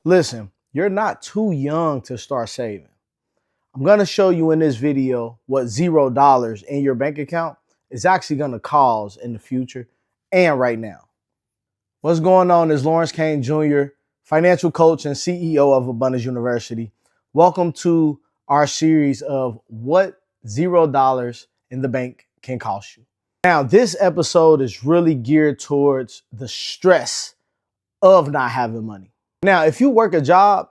Listen, you're not too young to start saving. I'm going to show you in this video what $0 in your bank account is actually going to cause in the future and right now. What's going on is Lawrence Cain Jr., financial coach and CEO of Abundance University. Welcome to our series of what $0 in the bank can cost you. Now, this episode is really geared towards the stress of not having money. Now, if you work a job,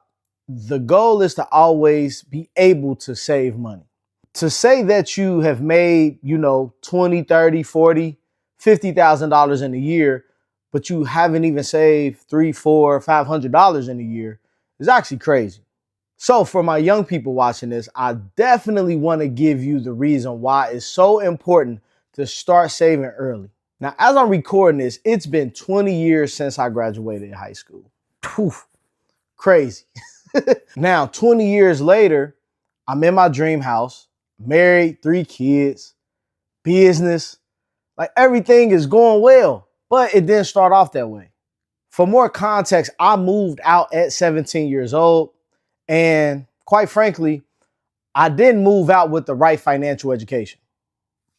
the goal is to always be able to save money. To say that you have made, 20, 30, 40, $50,000 in a year, but you haven't even saved $300, $400, $500 in a year is actually crazy. So for my young people watching this, I definitely want to give you the reason why it's so important to start saving early. Now, as I'm recording this, it's been 20 years since I graduated high school. Poof, crazy. Now, 20 years later, I'm in my dream house, married, 3 kids, business, like everything is going well, but it didn't start off that way. For more context, I moved out at 17 years old, and quite frankly, I didn't move out with the right financial education.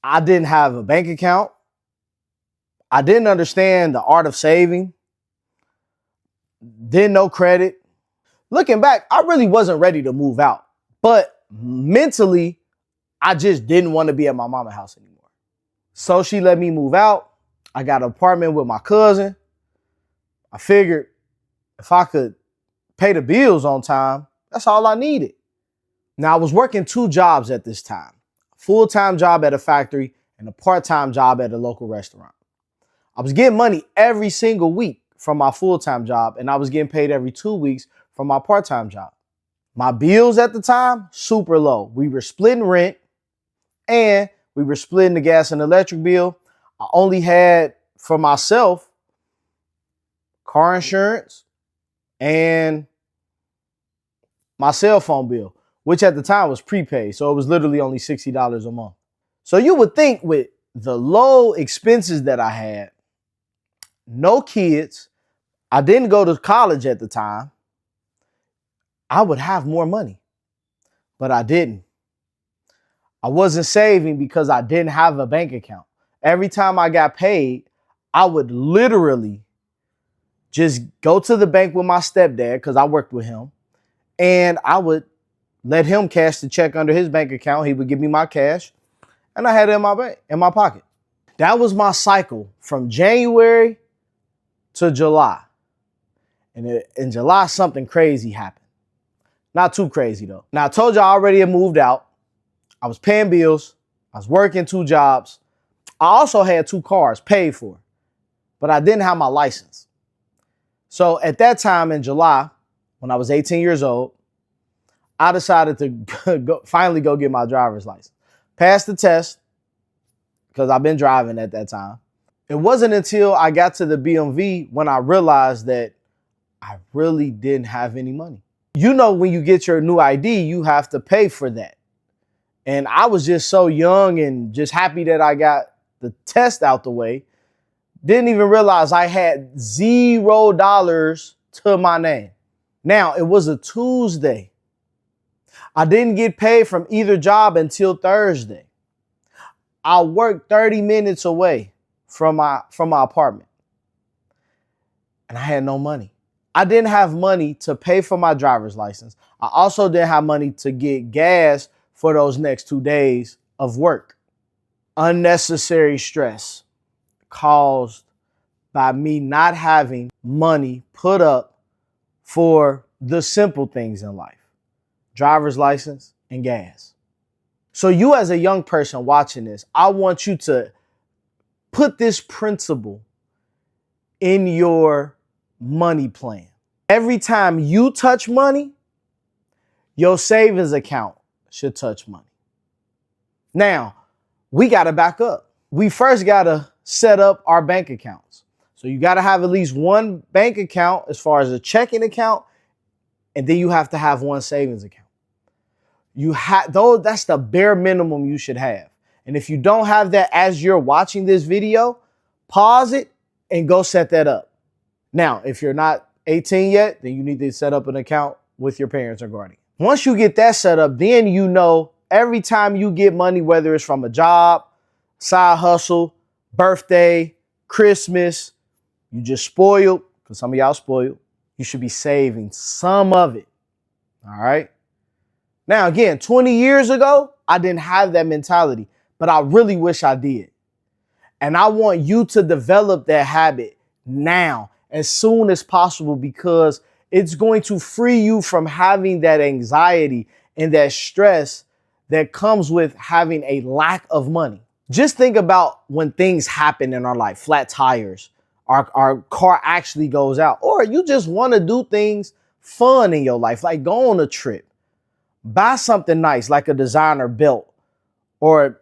I didn't have a bank account. I didn't understand the art of saving. Didn't know credit. Looking back, I really wasn't ready to move out, but mentally, I just didn't want to be at my mama's house anymore. So she let me move out. I got an apartment with my cousin. I figured if I could pay the bills on time, that's all I needed. Now, I was working 2 jobs at this time, a full-time job at a factory and a part-time job at a local restaurant. I was getting money every single week from my full-time job, and I was getting paid every 2 weeks from my part-time job. My bills at the time, super low. We were splitting rent and we were splitting the gas and electric bill. I only had for myself car insurance and my cell phone bill, which at the time was prepaid. So it was literally only $60 a month. So you would think with the low expenses that I had, no kids, I didn't go to college at the time, I would have more money, but I didn't. I wasn't saving because I didn't have a bank account. Every time I got paid, I would literally just go to the bank with my stepdad because I worked with him, and I would let him cash the check under his bank account. He would give me my cash, and I had it in my pocket. That was my cycle from January to July. And in July, something crazy happened. Not too crazy, though. Now, I told you I already had moved out. I was paying bills. I was working 2 jobs. I also had 2 cars paid for, but I didn't have my license. So at that time in July, when I was 18 years old, I decided to finally go get my driver's license. Passed the test because I've been driving at that time. It wasn't until I got to the BMV when I realized that I really didn't have any money. You know, when you get your new ID, you have to pay for that. And I was just so young and just happy that I got the test out the way. Didn't even realize I had $0 to my name. Now, it was a Tuesday. I didn't get paid from either job until Thursday. I worked 30 minutes away from my apartment, and I had no money. I didn't have money to pay for my driver's license. I also didn't have money to get gas for those next 2 days of work. Unnecessary stress caused by me not having money put up for the simple things in life: driver's license and gas. So you as a young person watching this, I want you to put this principle in your money plan. Every time you touch money, your savings account should touch money. Now, we got to back up. We first got to set up our bank accounts. So you got to have at least one bank account as far as a checking account, and then you have to have one savings account. That's the bare minimum you should have. And if you don't have that as you're watching this video, pause it and go set that up. Now, if you're not 18 yet, then you need to set up an account with your parents or guardian. Once you get that set up, then you know every time you get money, whether it's from a job, side hustle, birthday, Christmas, you just spoiled, because some of y'all spoiled, you should be saving some of it. All right. Now, again, 20 years ago, I didn't have that mentality, but I really wish I did. And I want you to develop that habit now, as soon as possible, because it's going to free you from having that anxiety and that stress that comes with having a lack of money. Just think about when things happen in our life, flat tires, our car actually goes out, or you just want to do things fun in your life, like go on a trip, buy something nice, like a designer belt, or,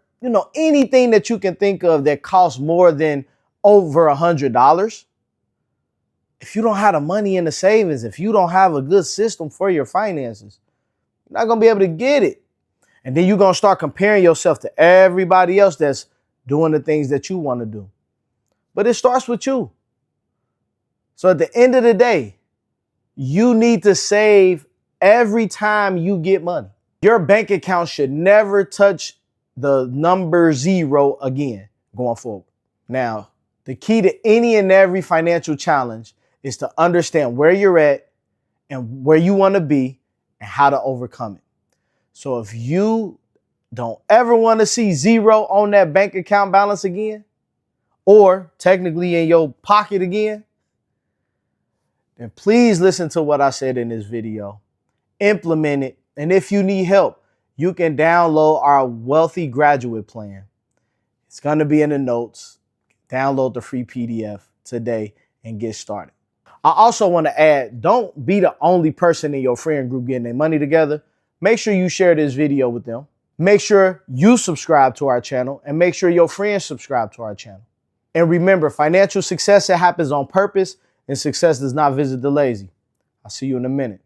anything that you can think of that costs more than over $100. If you don't have the money in the savings, if you don't have a good system for your finances, you're not going to be able to get it. And then you're going to start comparing yourself to everybody else that's doing the things that you want to do. But it starts with you. So at the end of the day, you need to save every time you get money. Your bank account should never touch the number 0 again going forward. Now, the key to any and every financial challenge is to understand where you're at and where you want to be and how to overcome it. So if you don't ever want to see 0 on that bank account balance again, or technically in your pocket again, then please listen to what I said in this video, implement it. And if you need help, you can download our Wealthy Graduate Plan. It's going to be in the notes. Download the free PDF today and get started. I also want to add, don't be the only person in your friend group getting their money together. Make sure you share this video with them. Make sure you subscribe to our channel, and make sure your friends subscribe to our channel. And remember, financial success, it happens on purpose, and success does not visit the lazy. I'll see you in a minute.